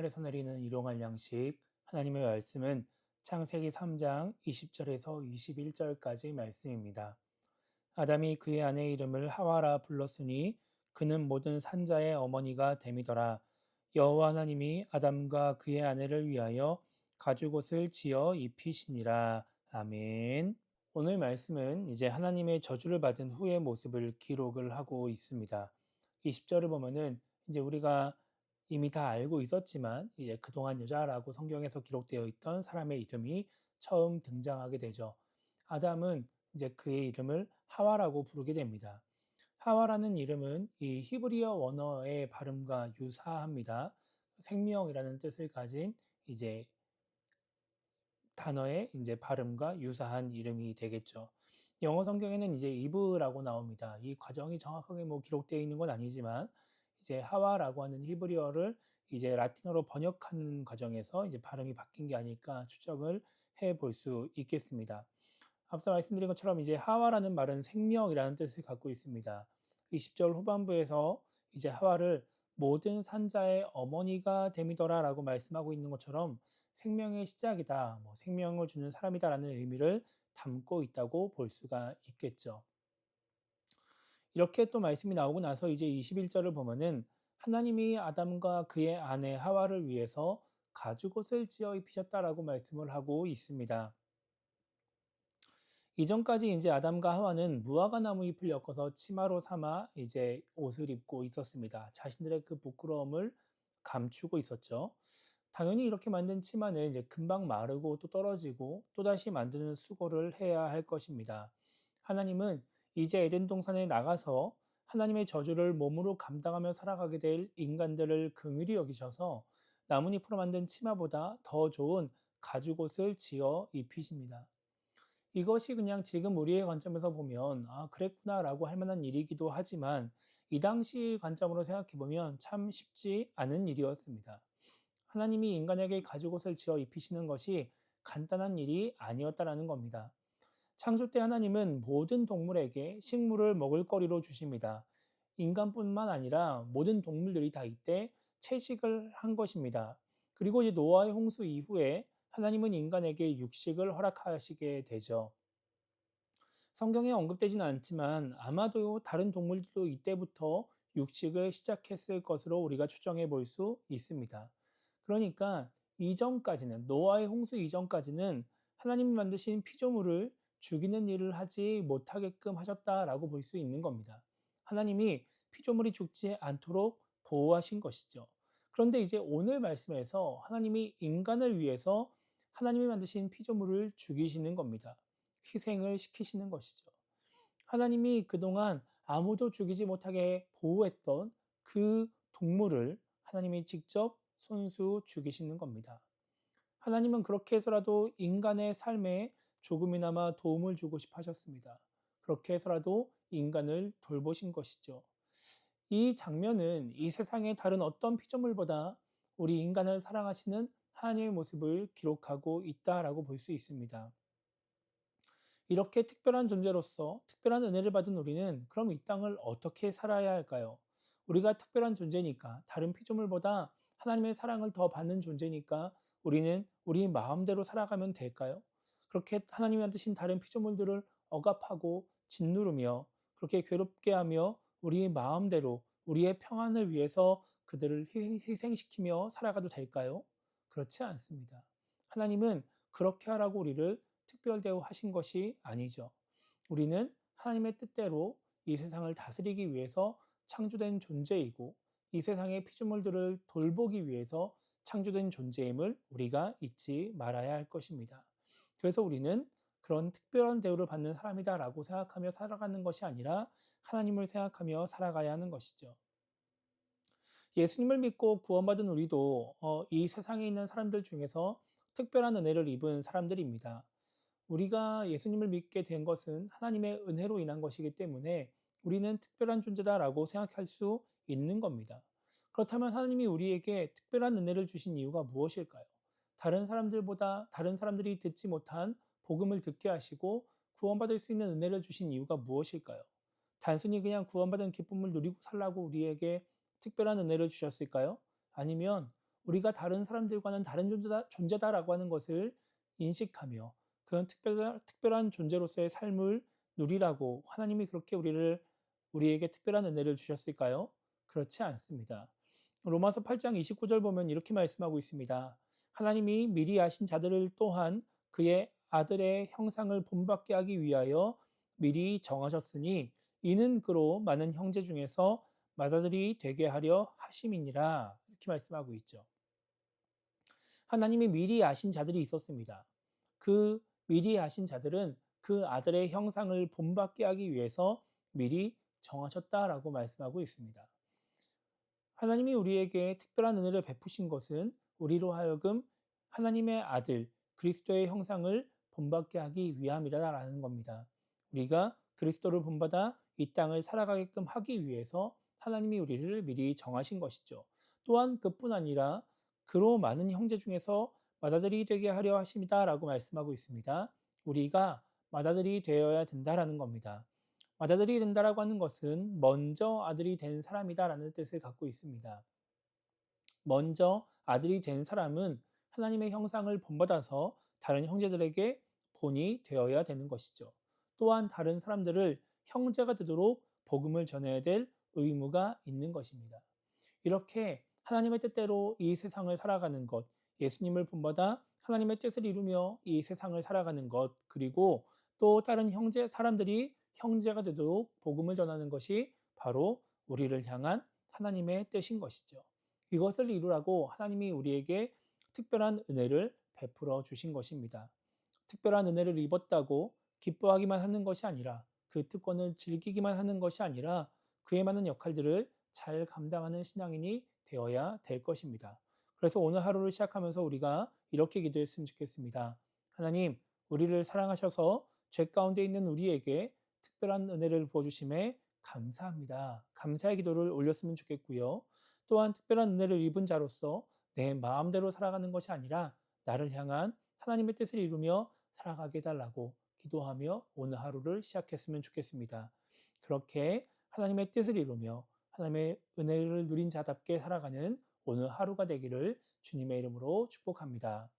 하늘에서 내리는 일용할 양식, 하나님의 말씀은 창세기 3장 20절에서 21절까지 말씀입니다. 아담이 그의 아내 이름을 하와라 불렀으니 그는 모든 산자의 어머니가 됨이더라. 여호와 하나님이 아담과 그의 아내를 위하여 가죽옷을 지어 입히시니라. 아멘. 오늘 말씀은 이제 하나님의 저주를 받은 후의 모습을 기록을 하고 있습니다. 20절을 보면은 이제 우리가 이미 다 알고 있었지만 이제 그동안 여자라고 성경에서 기록되어 있던 사람의 이름이 처음 등장하게 되죠. 아담은 이제 그의 이름을 하와라고 부르게 됩니다. 하와라는 이름은 이 히브리어 원어의 발음과 유사합니다. 생명이라는 뜻을 가진 이제 단어의 이제 발음과 유사한 이름이 되겠죠. 영어 성경에는 이제 이브라고 나옵니다. 이 과정이 정확하게 기록되어 있는 건 아니지만 이제 하와라고 하는 히브리어를 이제 라틴어로 번역하는 과정에서 이제 발음이 바뀐 게 아닐까 추정을 해 볼 수 있겠습니다. 앞서 말씀드린 것처럼 이제 하와라는 말은 생명이라는 뜻을 갖고 있습니다. 20절 후반부에서 이제 하와를 모든 산자의 어머니가 됨이더라라고 말씀하고 있는 것처럼 생명의 시작이다, 생명을 주는 사람이다라는 의미를 담고 있다고 볼 수가 있겠죠. 이렇게 또 말씀이 나오고 나서 이제 21절을 보면은 하나님이 아담과 그의 아내 하와를 위해서 가죽옷을 지어 입히셨다라고 말씀을 하고 있습니다. 이전까지 이제 아담과 하와는 무화과 나무 잎을 엮어서 치마로 삼아 이제 옷을 입고 있었습니다. 자신들의 그 부끄러움을 감추고 있었죠. 당연히 이렇게 만든 치마는 이제 금방 마르고 또 떨어지고 또다시 만드는 수고를 해야 할 것입니다. 하나님은 이제 에덴 동산에 나가서 하나님의 저주를 몸으로 감당하며 살아가게 될 인간들을 긍휼히 여기셔서 나뭇잎으로 만든 치마보다 더 좋은 가죽옷을 지어 입히십니다. 이것이 그냥 지금 우리의 관점에서 보면 '아 그랬구나.'라고 할 만한 일이기도 하지만 이 당시 관점으로 생각해 보면 참 쉽지 않은 일이었습니다. 하나님이 인간에게 가죽옷을 지어 입히시는 것이 간단한 일이 아니었다라는 겁니다. 창조 때 하나님은 모든 동물에게 식물을 먹을 거리로 주십니다. 인간뿐만 아니라 모든 동물들이 다 이때 채식을 한 것입니다. 그리고 이제 노아의 홍수 이후에 하나님은 인간에게 육식을 허락하시게 되죠. 성경에 언급되지는 않지만 아마도 다른 동물들도 이때부터 육식을 시작했을 것으로 우리가 추정해 볼 수 있습니다. 그러니까 이전까지는 노아의 홍수 이전까지는 하나님이 만드신 피조물을 죽이는 일을 하지 못하게끔 하셨다라고 볼 수 있는 겁니다. 하나님이 피조물이 죽지 않도록 보호하신 것이죠. 그런데 이제 오늘 말씀에서 하나님이 인간을 위해서 하나님이 만드신 피조물을 죽이시는 겁니다. 희생을 시키시는 것이죠. 하나님이 그동안 아무도 죽이지 못하게 보호했던 그 동물을 하나님이 직접 손수 죽이시는 겁니다. 하나님은 그렇게 해서라도 인간의 삶에 조금이나마 도움을 주고 싶어 하셨습니다. 그렇게 해서라도 인간을 돌보신 것이죠. 이 장면은 이 세상의 다른 어떤 피조물보다 우리 인간을 사랑하시는 하나님의 모습을 기록하고 있다라고 볼 수 있습니다. 이렇게 특별한 존재로서 특별한 은혜를 받은 우리는 그럼 이 땅을 어떻게 살아야 할까요? 우리가 특별한 존재니까 다른 피조물보다 하나님의 사랑을 더 받는 존재니까 우리는 우리 마음대로 살아가면 될까요? 그렇게 하나님이 만드신 다른 피조물들을 억압하고 짓누르며 그렇게 괴롭게 하며 우리 마음대로 우리의 평안을 위해서 그들을 희생시키며 살아가도 될까요? 그렇지 않습니다. 하나님은 그렇게 하라고 우리를 특별 대우하신 것이 아니죠. 우리는 하나님의 뜻대로 이 세상을 다스리기 위해서 창조된 존재이고 이 세상의 피조물들을 돌보기 위해서 창조된 존재임을 우리가 잊지 말아야 할 것입니다. 그래서 우리는 그런 특별한 대우를 받는 사람이다라고 생각하며 살아가는 것이 아니라 하나님을 생각하며 살아가야 하는 것이죠. 예수님을 믿고 구원받은 우리도 이 세상에 있는 사람들 중에서 특별한 은혜를 입은 사람들입니다. 우리가 예수님을 믿게 된 것은 하나님의 은혜로 인한 것이기 때문에 우리는 특별한 존재다라고 생각할 수 있는 겁니다. 그렇다면 하나님이 우리에게 특별한 은혜를 주신 이유가 무엇일까요? 다른 사람들이 듣지 못한 복음을 듣게 하시고 구원받을 수 있는 은혜를 주신 이유가 무엇일까요? 단순히 그냥 구원받은 기쁨을 누리고 살라고 우리에게 특별한 은혜를 주셨을까요? 아니면 우리가 다른 사람들과는 다른 존재다라고 하는 것을 인식하며 그런 특별한 존재로서의 삶을 누리라고 하나님이 그렇게 우리에게 특별한 은혜를 주셨을까요? 그렇지 않습니다. 로마서 8장 29절 보면 이렇게 말씀하고 있습니다. 하나님이 미리 아신 자들을 또한 그의 아들의 형상을 본받게 하기 위하여 미리 정하셨으니 이는 그로 많은 형제 중에서 맏아들이 되게 하려 하심이니라. 이렇게 말씀하고 있죠. 하나님이 미리 아신 자들이 있었습니다. 그 미리 아신 자들은 그 아들의 형상을 본받게 하기 위해서 미리 정하셨다라고 말씀하고 있습니다. 하나님이 우리에게 특별한 은혜를 베푸신 것은 우리로 하여금 하나님의 아들 그리스도의 형상을 본받게 하기 위함이라는 겁니다. 우리가 그리스도를 본받아 이 땅을 살아가게끔 하기 위해서 하나님이 우리를 미리 정하신 것이죠. 또한 그뿐 아니라 그로 많은 형제 중에서 맏아들이 되게 하려 하심이다라고 말씀하고 있습니다. 우리가 맏아들이 되어야 된다라는 겁니다. 맏아들이 된다라고 하는 것은 먼저 아들이 된 사람이다라는 뜻을 갖고 있습니다. 먼저 아들이 된 사람은 하나님의 형상을 본받아서 다른 형제들에게 본이 되어야 되는 것이죠. 또한 다른 사람들을 형제가 되도록 복음을 전해야 될 의무가 있는 것입니다. 이렇게 하나님의 뜻대로 이 세상을 살아가는 것, 예수님을 본받아 하나님의 뜻을 이루며 이 세상을 살아가는 것, 그리고 또 다른 사람들이 형제가 되도록 복음을 전하는 것이 바로 우리를 향한 하나님의 뜻인 것이죠. 이것을 이루라고 하나님이 우리에게 특별한 은혜를 베풀어 주신 것입니다. 특별한 은혜를 입었다고 기뻐하기만 하는 것이 아니라 그 특권을 즐기기만 하는 것이 아니라 그에 맞는 역할들을 잘 감당하는 신앙인이 되어야 될 것입니다. 그래서 오늘 하루를 시작하면서 우리가 이렇게 기도했으면 좋겠습니다. 하나님, 우리를 사랑하셔서 죄 가운데 있는 우리에게 특별한 은혜를 부어주심에 감사합니다. 감사의 기도를 올렸으면 좋겠고요. 또한 특별한 은혜를 입은 자로서 내 마음대로 살아가는 것이 아니라 나를 향한 하나님의 뜻을 이루며 살아가게 해달라고 기도하며 오늘 하루를 시작했으면 좋겠습니다. 그렇게 하나님의 뜻을 이루며 하나님의 은혜를 누린 자답게 살아가는 오늘 하루가 되기를 주님의 이름으로 축복합니다.